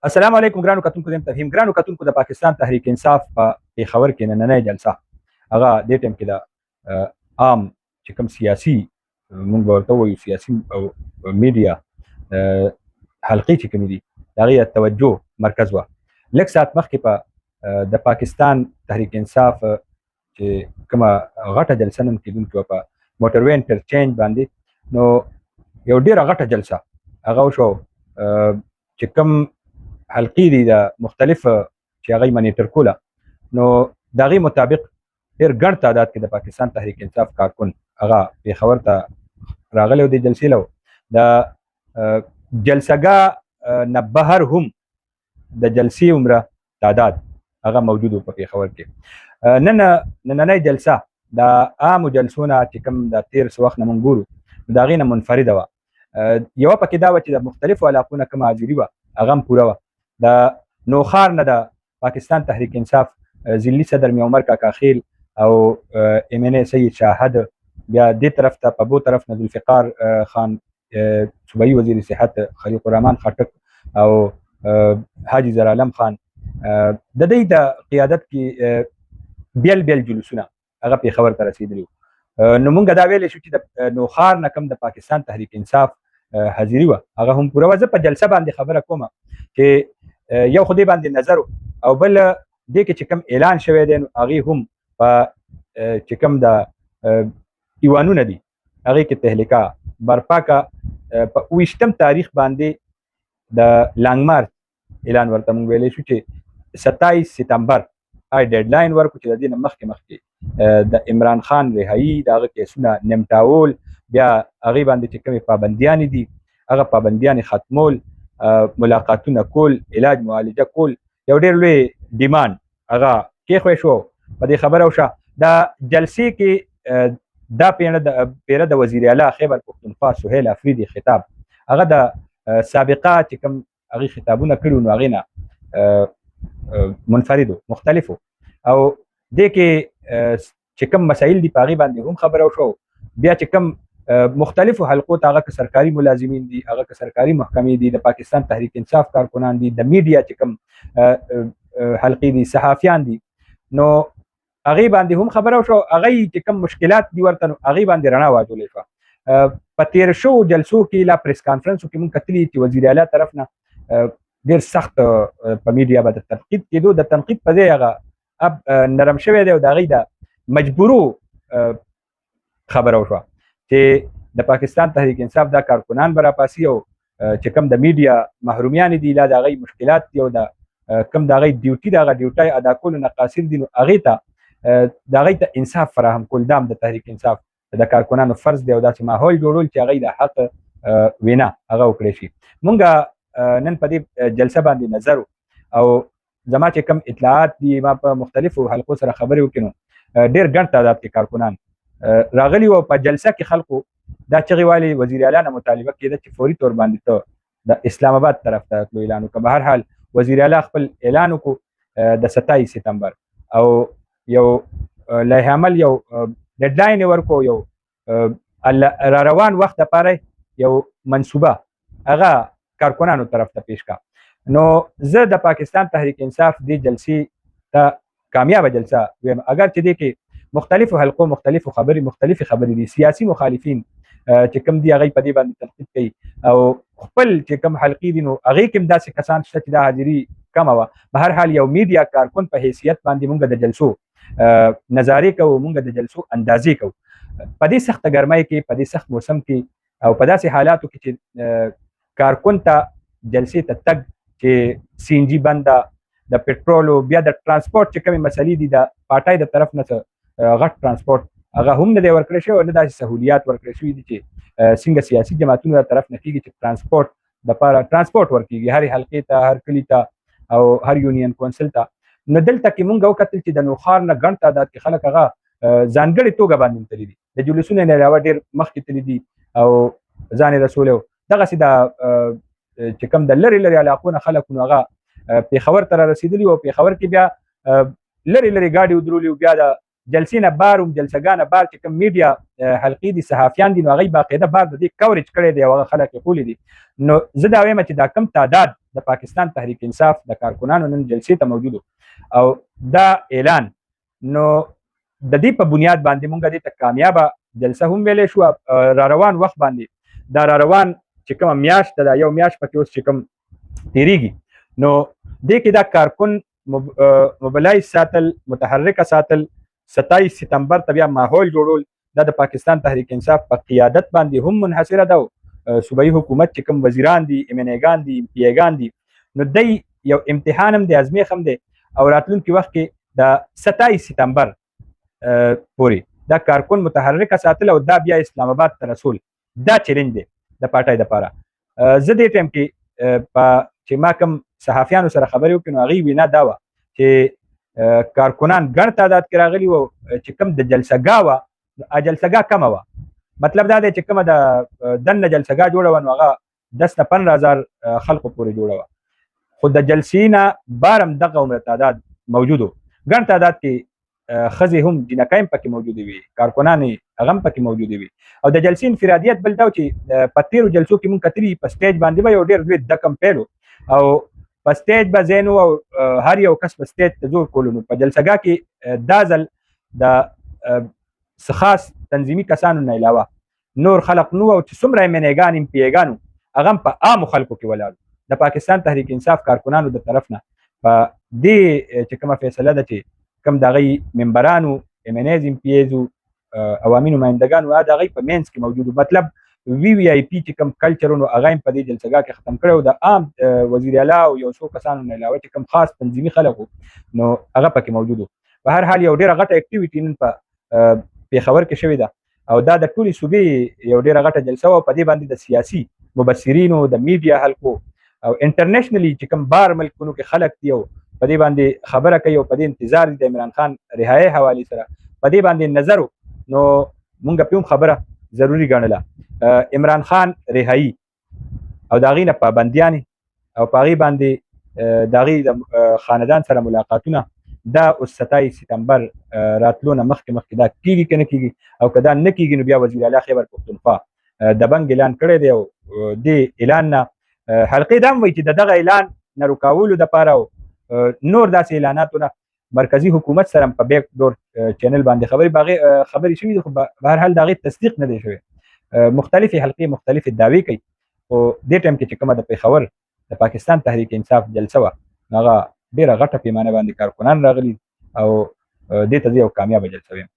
السلام علیکم ګرانو کتونکو زم تفهیم ګرانو کتونکو د پاکستان تحریک انصاف په پیښور کې نننۍ جلسه هغه د ټیم کې د عام چې کوم سیاسي موږ ورته وایو سیاسي او میډیا حلقې چې کوم دي هغه توجه مرکز و لږ ساعت مخکې په د پاکستان تحریک انصاف چې کومه غټه جلسه نن کېدونکې په موټروي انټرچینج باندې نو یو ډیره غټه جلسه هغه وشو چې کوم حلقې دي د مختلف چې هغه منیټر کوله نو د هغې مطابق ډېر ګڼ تعداد کې د پاکستان تحریک انصاف کارکن هغه پېښور ته راغلی و د جلسې له د جلسهګاه نه بهر هم د جلسې عمره تعداد هغه موجود و په پېښور کې نننۍ جلسه د عامو جلسو نه چې کوم د تېر څه وخت نه موږ ګورو د هغې نه منفرده وه یوه پکې دا وه چې د مختلفو علاقو نه کومه حاضري وه هغه هم پوره وه د نوخار نه د پاکستان تحریک انصاف ضلعي صدر میا عمر کاکا خیل او ام ان ای سید شاهد بیا دې طرف ته په بو طرف نه ذوالفقار خان صوبایي وزیر صحت خلیق الرحمن خټک او حاجي زرالم خان د دې د قیادت کې بیل بیل جلوسونه هغه پېښور ته رسېدلي نو موږ دا ویلی شو چې د نوخار نه کوم د پاکستان تحریک انصاف حاضري وه هغه هم پوره وه زه په جلسه باندې خبره کوم چې یو خو دې باندې نظر او بل دې کې چې کوم اعلان شوی دی نو هغې هم په چې کوم د ایوانونه دي هغې کې تهلکه برپا کا په 28 تاریخ باندې د لانګ مارچ اعلان ورته موږ ویلی شو چې 27 سپتمبر ډیډ لاین ورکړو چې د دې نه مخکې د عمران خان رهایي د هغه کیسونه نمټاول بیا هغې باندې چې کومې پابندیانې دي هغه پابندیانې ختمول ملاقاتونه کول علاج معالجه کول یو ډېر لوی ډیمانډ هغه کېښوی شو په دې خبره وشه دا جلسې کې دا پیره د وزیر اعلی خیبر پښتونخوا سهیل افریدي خطاب هغه د سابقه چې کوم هغې خطابونه کړي نو هغې نه منفردو مختلفو او دې کې چې کوم مسایل دي په هغې باندې هم خبره وشو بیا چې کوم مختلفو حلقو ته هغه که سرکاري ملازمین دي هغه که سرکاري محکمې دي د پاکستان تحریک انصاف کارکنان دي د میډیا چې کوم حلقې دي صحافیان دي نو هغې باندې هم خبره وشو هغې چې کوم مشکلات دي ورته نو هغې باندې رڼا واچولی شوه په تېر شوو جلسو کې لا پریس کانفرنسو کې موږ کتلي چې وزیر اعلی طرف نه ډېر سخت په میډیا به د تنقید کېدو د تنقید په ځای هغه نرم شوی دی او د هغې د مجبورو خبره وشوه چې د پاکستان تحریک انصاف دا کارکنان به راپاسي او چې کوم د میډیا محرومیانې دي لا د هغوی مشکلات دي او د کوم د هغوی ډیوټي د هغه ډیوټۍ ادا کولو نه قاصر دي نو هغې ته د هغوی ته انصاف فراهم کول دا هم د تحریک انصاف د کارکنانو فرض دی او داسې ماحول جوړول چې هغوی د حق وینا هغه وکړی شي مونږ نن په دې جلسه باندې نظر او زما چې کوم اطلاعات دي ما په مختلفو حلقو سره خبرې وکړې نو ډېر ګڼ تعداد کې کارکنان راغلی و په جلسه کې خلکو دا چغې والي وزیر اعلی نه مطالبه کېده چې فوري طور باندې ته د اسلام آباد طرف ته تلو اعلان وکړه به هر حال وزیر اعلی خپل اعلان وکړو د 27 سپتمبر او یو لایحه عمل یو ډیډ لاین یې ورکړو یو را روان وخت دپاره یو منصوبه هغه کارکنانو طرف ته پیش کړه نو زه د پاکستان تحریک انصاف دې جلسې ته کامیابه جلسه ویم اگر چې دې کې مختلفو حلقو مختلفو مختلفې خبرې دي سیاسي مخالفین چې کوم دي هغوی په دې باندې تنقید کوي او خپل چې کوم حلقې دي نو هغې کې هم داسې کسان شته چې دا حاضري کمه وه په هر حال یو میډیا کارکن په حیثیت باندې موږ د جلسو نظارې کوو موږ د جلسو اندازې کوو په دې سخته ګرمۍ کې په دې سخت موسم کې او په داسې حالاتو کې چې کارکن ته جلسې ته تګ چې سی ان جي بنده د پټرولو بیا د ترانسپورټ چې کومې مسلې دي د پارټۍ د طرف نه غټ ترانسپورټ هغه هم نه دی ورکړی شوی او نه داسې سهولیات ورکړی شوي دي چې څنګه سیاسي جماعتونو د طرف نه کېږي چې ترانسپورټ دپاره ترانسپورټ ورکېږي هرې حلقې ته هر کلي ته او هر یونین کونسل ته نو دلته کې مونږ وکتل چې د نوخار نه ګڼ تعداد کې خلک هغه ځانګړې توګه باندې تللي دي د جلوسونو نه علاوه ډېر مخکې تللي دي او ځان یې رسولی و دغسې د چې کوم د لرې لرې علاقو نه خلک نو هغه پېښور ته را رسېدلي و پېښور کې بیا لرې لرې ګاډې ودرولي بیا جلسې نه بار هم جلسهګانه بار چې کوم میډیا حلقې دي صحافیان دي نو هغوی باقاعده بار د دې کوریج کړی دی او هغه خلک یې ښولي دي. نو زه دا وایم چې دا کم تعداد د پاکستان تحریک انصاف د کارکنانو نن جلسې ته موجود او دا اعلان نو د دې په بنیاد باندې مونږ دې ته کامیابه جلسه هم ویلی شو. را روان وخت باندې دا را روان چې کومه میاشت ده دا یو میاشت پکې اوس چې کوم تیریږي نو دې کې دا کارکن موبلایز ساتل متحرکه ساتل 27 سپتمبر ته بیا ماحول جوړول دا د پاکستان تحریک انصاف په قیادت باندې هم منحصره ده. صوبایي حکومت چې کوم وزیران دي MNA ګان دي MPA ګان دي نو دی یو امتحان هم دی ازمیخ هم دی او راتلونکي وخت کې د 27 سپتمبر پورې دا کارکن متحرکه ساتل او دا بیا اسلام آباد ته رسول دا چیلنج دی د پارټۍ دپاره. زه دې ټایم کې چې ما کوم صحافیانو سره خبرې وکړې نو هغوی وینا دا وه چې کارکنان ګڼ تعداد کې راغلي وو چې کوم د جلسهګاه وه جلسهګاه کمه وه. مطلب دا دی چې کومه د دننه جلسهګاه جوړه وه نو هغه 10 نه 15,000 خلکو پورې جوړه وه خو د جلسې نه بار هم دغه عمره تعداد موجود و. ګڼ تعداد کې ښځې هم جنکۍ هم پکې موجودې وي کارکنان هغه هم پکې موجودې وي او د جلسې انفرادیت بل دا و چې په تېرو جلسو کې مونږ کتلي په سټیج باندې به یو ډېر لوی دکم پیل او په سټیج به ځای نو او هر یو کس په سټیج ته زور کولو نو په جلسهګاه کې دا ځل د څه خاص تنظیمي کسانو نه علاوه نور خلق نو او چې څومره MNA-ګان MPA-ګانو هغه هم په عامو خلکو کې ولاړو د پاکستان تحریک انصاف کارکنانو د طرف نه په دې چې کومه فیصله ده چې کوم د هغوی ممبرانو MNAs MPAs عوامي نمایندګانو د هغوی په مینځ کې موجود مطلب VVIP چې کوم کلچر نو هغه هم په دې جلسهګاه کې ختم کړی او د عام وزیر اعلی او یو څو کسانو نه علاوه چې کوم خاص تنظیمي خلک نو هغه پکې موجود و. په هر حال یو ډېره غټه اکټیویټي نن په پېښور کې شوې ده او دا د ټولې صوبې یو ډېره غټه جلسه وه. په دې باندې د سیاسي مبصرینو د میډیا حلقو او انټرنیشنلی چې کوم بار ملکونو کې خلک دي او په دې باندې خبره کوي او په دې انتظار دي د عمران خان رهایي حوالې سره په دې باندې نظر نو مونږ په خبره ضروری ګڼله. عمران خان رهایي او د هغې نه پابندیانې او په هغې باندې د هغې د خاندان سره ملاقاتونه دا اوس 27 سپتمبر راتلو نه مخکې دا کیږي که نه کیږي او که دا نه کیږي نو بیا وزیر اعلی خیبر پښتونخوا د بنګ اعلان کړی دی او دې اعلان نه حلقې دا هم وایي چې د دغه اعلان نه روکولو دپاره او نور داسې اعلاناتو نه مرکزي حکومت سره په بیک ډور چینل باندې خبرې شوي دي خو په هر حال د هغې تصدیق نه دی شوی. مختلفې حلقې مختلفې دعوې کوي خو دې ټایم کې چې کومه د پېښور د پاکستان تحریک انصاف جلسه وه هغه ډېره غټه پیمانه باندې کارکنان راغلي او دې ته زه یو کامیابه جلسه ویم.